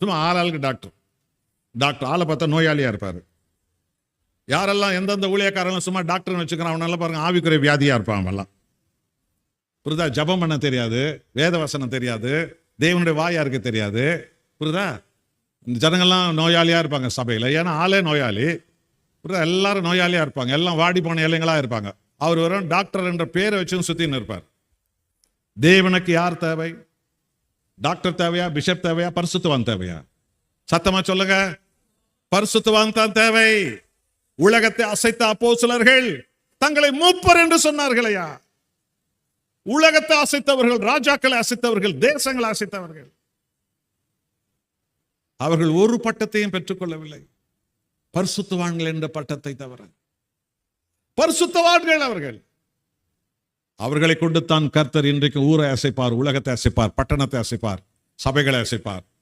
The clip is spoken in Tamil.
சும்மா ஆளுக்கு டாக்டர். டாக்டர் ஆளை பார்த்தா நோயாளியா இருப்பாரு. யாரெல்லாம் எந்தெந்த ஊழியக்காரெல்லாம் சும்மா டாக்டர்னு வச்சுக்கிறான் அவனெல்லாம் பாருங்க ஆவிக்குறை வியாதியா இருப்பான். அவெல்லாம் புரியுதா? ஜபம் பண்ண தெரியாது, வேத வசனம் தெரியாது, தேவனுடைய வாயாருக்கு தெரியாது. புரியுதா? இந்த ஜனங்கள்லாம் நோயாளியா இருப்பாங்க சபையில். ஏன்னா ஆளே நோயாளி. புரியுதா? எல்லாரும் நோயாளியா இருப்பாங்க. எல்லாம் வாடி போன இலைங்களா இருப்பாங்க. அவர் வெறும் டாக்டர் என்ற பேரை வச்சு சுத்தின்னு இருப்பார். தேவனுக்கு யார் தேவை? டாக்டர் தேவையா, பிஷப் தேவையா, பரிசுத்தவான் தேவையா? சத்தமா சொல்லுங்க. பரிசுத்தவான் தான் தேவை. உலகத்தை அசைத்த அப்போஸ்தலர்கள் தங்களை மூப்பர் என்று சொன்னார்களையா? உலகத்தை அசைத்தவர்கள், ராஜாக்களை அசைத்தவர்கள், தேசங்களை அசைத்தவர்கள், அவர்கள் ஒரு பட்டத்தையும் பெற்றுக்கொள்ளவில்லை, பரிசுத்தவான்கள் என்ற பட்டத்தை தவிர. பரிசுத்தவான்கள் அவர்கள். அவர்களை கொண்டு தான் கர்த்தர் இன்றைக்கு ஊரை அசைப்பார், உலகத்தை அசைப்பார், பட்டணத்தை அசைப்பார், சபைகளை அசைப்பார்.